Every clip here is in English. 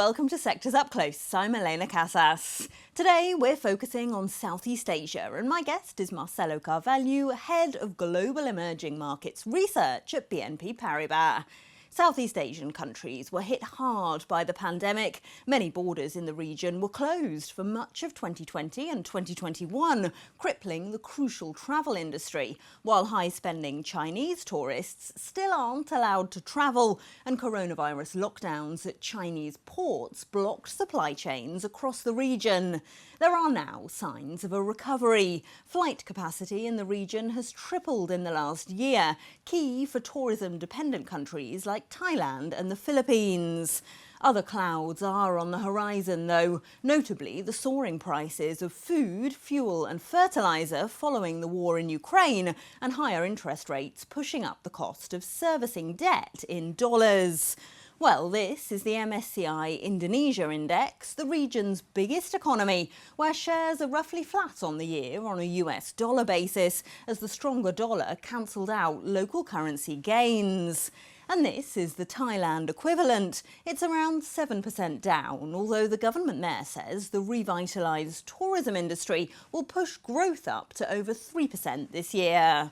welcome to Sectors Up Close. I'm Elena Casas. Today we're focusing on Southeast Asia and my guest is Marcelo Carvalho, Head of Global Emerging Markets Research at BNP Paribas. Southeast Asian countries were hit hard by the pandemic. Many borders in the region were closed for much of 2020 and 2021, crippling the crucial travel industry, while high-spending Chinese tourists still aren't allowed to travel, and coronavirus lockdowns at Chinese ports blocked supply chains across the region. There are now signs of a recovery. Flight capacity in the region has tripled in the last year, key for tourism-dependent countries like Thailand and the Philippines. Other clouds are on the horizon, though, notably the soaring prices of food, fuel and fertiliser following the war in Ukraine, and higher interest rates pushing up the cost of servicing debt in dollars. Well, this is the MSCI Indonesia Index, the region's biggest economy, where shares are roughly flat on the year on a US dollar basis, as the stronger dollar cancelled out local currency gains. And this is the Thailand equivalent. It's around 7% down, although the government there says the revitalised tourism industry will push growth up to over 3% this year.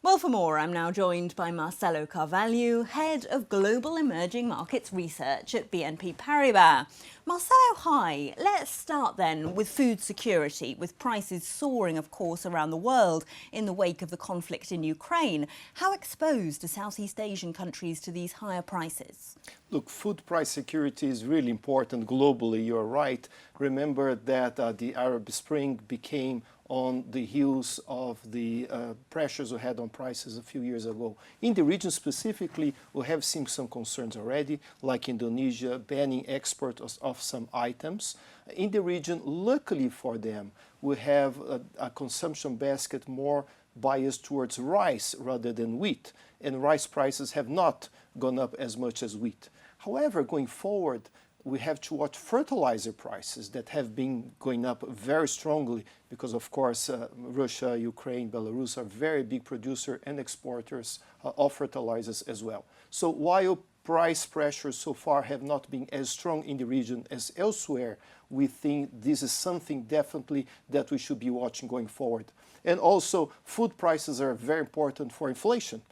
Well, for more, I'm now joined by Marcelo Carvalho, Head of Global Emerging Markets Research at BNP Paribas. Marcelo, hi. Let's start then with food security, with prices soaring, of course, around the world in the wake of the conflict in Ukraine. How exposed are Southeast Asian countries to these higher prices? Look, food price security is really important globally, you're right. Remember that the Arab Spring became on the heels of the pressures we had on prices a few years ago. In the region specifically, we have seen some concerns already, like Indonesia banning export of some items. In the region, luckily for them, we have a consumption basket more biased towards rice rather than wheat, and rice prices have not gone up as much as wheat. However, going forward, we have to watch fertilizer prices that have been going up very strongly because, of course, Russia, Ukraine, Belarus are very big producers and exporters of fertilizers as well. So while price pressures so far have not been as strong in the region as elsewhere, we think this is something definitely that we should be watching going forward. And also, food prices are very important for inflation.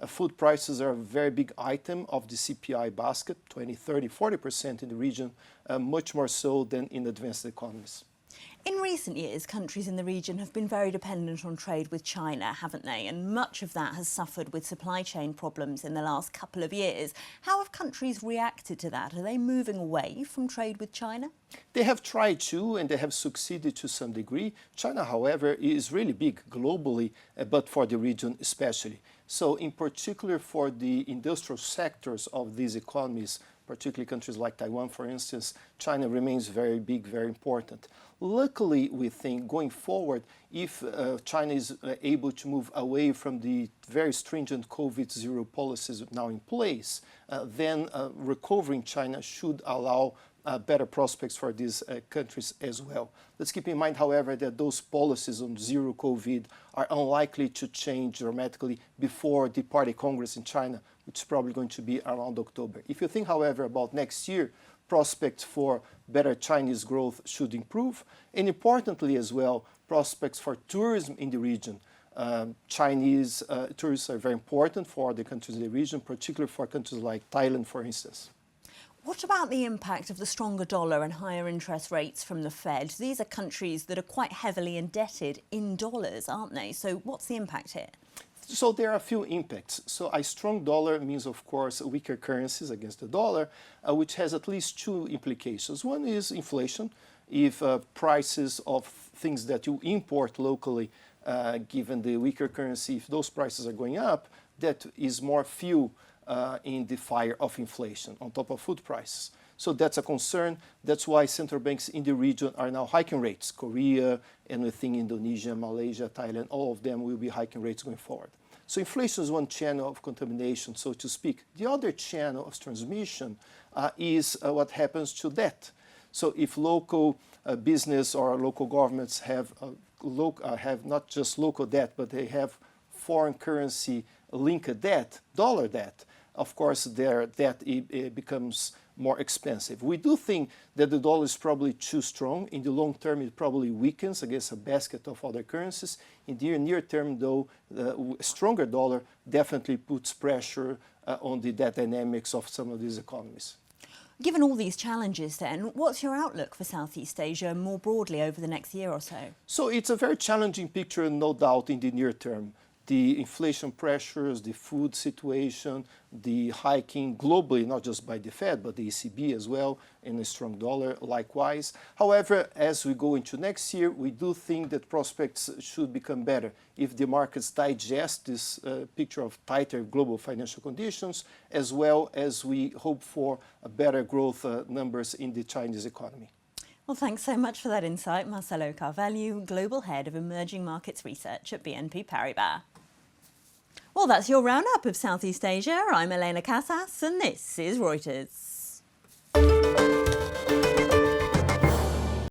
Food prices are a very big item of the CPI basket, 20, 30, 40% in the region, much more so than in advanced economies. In recent years, countries in the region have been very dependent on trade with China, haven't they? And much of that has suffered with supply chain problems in the last couple of years. How have countries reacted to that? Are they moving away from trade with China? They have tried to, and they have succeeded to some degree. China, however, is really big globally, but for the region especially. So in particular for the industrial sectors of these economies, particularly countries like Taiwan, for instance, China remains very big, very important. Luckily, we think going forward, if China is able to move away from the very stringent COVID-0 policies now in place, then recovering China should allow better prospects for these countries as well. Let's keep in mind, however, that those policies on zero COVID are unlikely to change dramatically before the Party Congress in China, which is probably going to be around October. If you think, however, about next year, prospects for better Chinese growth should improve, and importantly as well, prospects for tourism in the region. Chinese tourists are very important for the countries in the region, particularly for countries like Thailand, for instance. What about the impact of the stronger dollar and higher interest rates from the Fed? These are countries that are quite heavily indebted in dollars, aren't they? So what's the impact here? So there are a few impacts. So a strong dollar means, of course, weaker currencies against the dollar, which has at least two implications. One is inflation. If prices of things that you import locally, given the weaker currency, if those prices are going up, that is more fuel in the fire of inflation on top of food prices. So that's a concern. That's why central banks in the region are now hiking rates. Korea, and we think Indonesia, Malaysia, Thailand, all of them will be hiking rates going forward. So inflation is one channel of contamination, so to speak. The other channel of transmission is what happens to debt. So if local business or local governments have not just local debt, but they have foreign currency linked debt, dollar debt, of course their debt becomes more expensive. We do think that the dollar is probably too strong. In the long term, it probably weakens against a basket of other currencies. In the near term, though, a stronger dollar definitely puts pressure on the debt dynamics of some of these economies. Given all these challenges then, what's your outlook for Southeast Asia more broadly over the next year or so? So it's a very challenging picture, no doubt, in the near term. The inflation pressures, the food situation, the hiking globally, not just by the Fed, but the ECB as well, and a strong dollar likewise. However, as we go into next year, we do think that prospects should become better if the markets digest this picture of tighter global financial conditions, as well as we hope for better growth numbers in the Chinese economy. Well, thanks so much for that insight, Marcelo Carvalho, Global Head of Emerging Markets Research at BNP Paribas. Well, that's your roundup of Southeast Asia. I'm Elena Casas, and this is Reuters.